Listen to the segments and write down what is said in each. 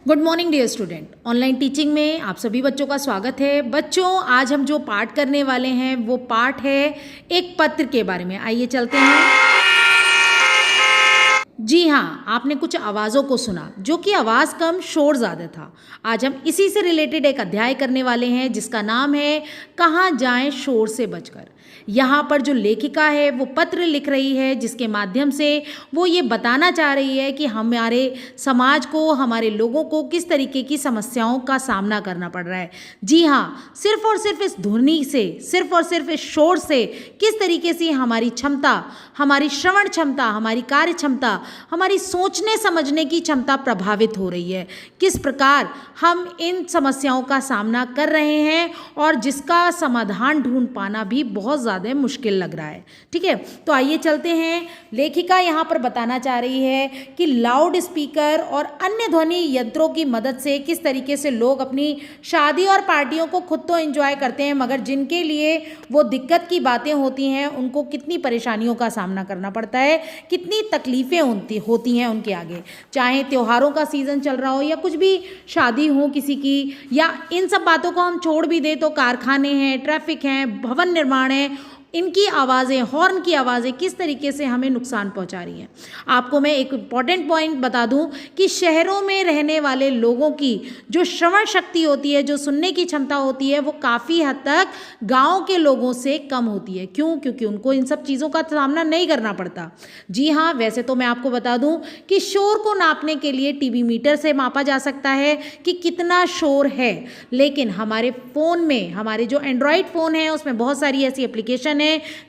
Good morning dear student. Online teaching में आप सभी बच्चों का स्वागत है। बच्चों, आज हम जो पाठ करने वाले हैं वो पाठ है एक पत्र के बारे में। आइए चलते हैं। जी हाँ, आपने कुछ आवाज़ों को सुना, जो कि आवाज़ कम शोर ज़्यादा था। आज हम इसी से रिलेटेड एक अध्याय करने वाले हैं जिसका नाम है कहाँ जाएं शोर से बचकर। यहाँ पर जो लेखिका है वो पत्र लिख रही है जिसके माध्यम से वो ये बताना चाह रही है कि हमारे समाज को, हमारे लोगों को किस तरीके की समस्याओं का सामना करना पड़ रहा है। जी हाँ, सिर्फ और सिर्फ इस ध्वनि से, सिर्फ और सिर्फ इस शोर से किस तरीके से हमारी क्षमता, हमारी श्रवण क्षमता, हमारी कार्य क्षमता, हमारी सोचने समझने की क्षमता प्रभावित हो रही है, किस प्रकार हम इन समस्याओं का सामना कर रहे हैं और जिसका समाधान ढूंढ पाना भी बहुत ज़्यादा मुश्किल लग रहा है। ठीक है, तो आइए चलते हैं। लेखिका यहाँ पर बताना चाह रही है कि लाउड स्पीकर और अन्य ध्वनि यंत्रों की मदद से किस तरीके से लोग अपनी शादी और पार्टियों को खुद तो एंजॉय करते हैं, मगर जिनके लिए वो दिक्कत की बातें होती हैं उनको कितनी परेशानियों का सामना करना पड़ता है, कितनी तकलीफ़ें होती हैं उनके आगे। चाहे त्योहारों का सीज़न चल रहा हो या कुछ भी शादी हो किसी की, या इन सब बातों को हम छोड़ भी दें तो कारखाने हैं, ट्रैफिक हैं, भवन निर्माण है, इनकी आवाज़ें, हॉर्न की आवाज़ें किस तरीके से हमें नुकसान पहुंचा रही हैं। आपको मैं एक इम्पॉर्टेंट पॉइंट बता दूं कि शहरों में रहने वाले लोगों की जो श्रवण शक्ति होती है, जो सुनने की क्षमता होती है, वो काफ़ी हद तक गांव के लोगों से कम होती है। क्यों? क्योंकि उनको इन सब चीज़ों का सामना नहीं करना पड़ता। जी हाँ, वैसे तो मैं आपको बता दूँ कि शोर को नापने के लिए टीवी मीटर से मापा जा सकता है कि कितना शोर है, लेकिन हमारे फ़ोन में, हमारे जो एंड्रॉयड फ़ोन है उसमें बहुत सारी ऐसी एप्लीकेशन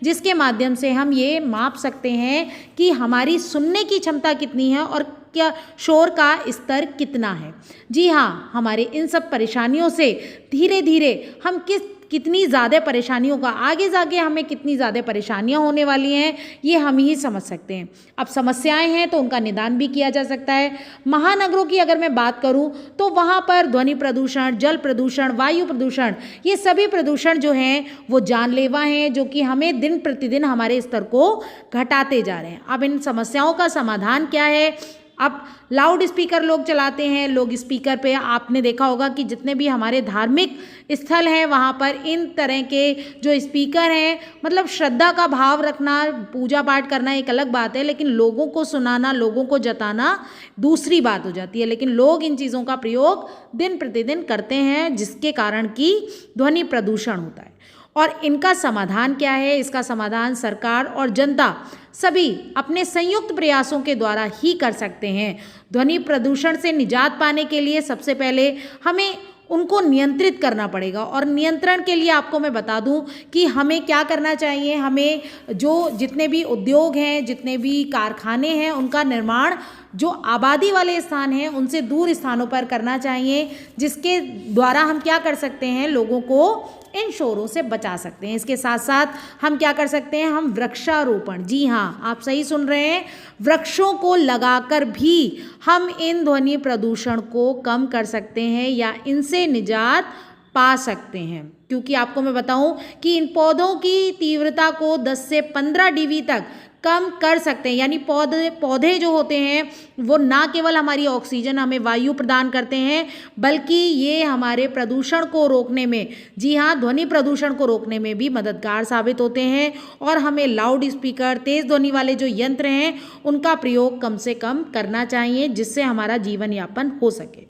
जिसके माध्यम से हम ये माप सकते हैं कि हमारी सुनने की क्षमता कितनी है और क्या शोर का स्तर कितना है। जी हाँ, हमारे इन सब परेशानियों से धीरे धीरे हम कितनी ज़्यादा परेशानियों का, आगे जाके हमें कितनी ज़्यादा परेशानियां होने वाली हैं, ये हम ही समझ सकते हैं। अब समस्याएं हैं तो उनका निदान भी किया जा सकता है। महानगरों की अगर मैं बात करूं तो वहाँ पर ध्वनि प्रदूषण, जल प्रदूषण, वायु प्रदूषण, ये सभी प्रदूषण जो हैं वो जानलेवा हैं, जो कि हमें दिन प्रतिदिन हमारे स्तर को घटाते जा रहे हैं। अब इन समस्याओं का समाधान क्या है? अब लाउड स्पीकर लोग चलाते हैं, लोग स्पीकर पे, आपने देखा होगा कि जितने भी हमारे धार्मिक स्थल हैं वहाँ पर इन तरह के जो स्पीकर हैं, मतलब श्रद्धा का भाव रखना, पूजा पाठ करना एक अलग बात है, लेकिन लोगों को सुनाना, लोगों को जताना दूसरी बात हो जाती है। लेकिन लोग इन चीज़ों का प्रयोग दिन प्रतिदिन करते हैं जिसके कारण कि ध्वनि प्रदूषण होता है। और इनका समाधान क्या है? इसका समाधान सरकार और जनता सभी अपने संयुक्त प्रयासों के द्वारा ही कर सकते हैं। ध्वनि प्रदूषण से निजात पाने के लिए सबसे पहले हमें उनको नियंत्रित करना पड़ेगा, और नियंत्रण के लिए आपको मैं बता दूं कि हमें क्या करना चाहिए। हमें जो जितने भी उद्योग हैं, जितने भी कारखाने हैं, उनका निर्माण जो आबादी वाले स्थान हैं उनसे दूर स्थानों पर करना चाहिए, जिसके द्वारा हम क्या कर सकते हैं, लोगों को इन शोरों से बचा सकते हैं। इसके साथ साथ हम क्या कर सकते हैं, हम वृक्षारोपण, जी हाँ आप सही सुन रहे हैं, वृक्षों को लगाकर भी हम इन ध्वनि प्रदूषण को कम कर सकते हैं या इनसे निजात पा सकते हैं। क्योंकि आपको मैं बताऊं कि इन पौधों की तीव्रता को 10 से 15 डीबी तक कम कर सकते हैं। यानी पौधे जो होते हैं वो ना केवल हमारी ऑक्सीजन, हमें वायु प्रदान करते हैं, बल्कि ये हमारे प्रदूषण को रोकने में, जी हाँ ध्वनि प्रदूषण को रोकने में भी मददगार साबित होते हैं। और हमें लाउड स्पीकर, तेज़ ध्वनि वाले जो यंत्र हैं उनका प्रयोग कम से कम करना चाहिए, जिससे हमारा जीवन यापन हो सके।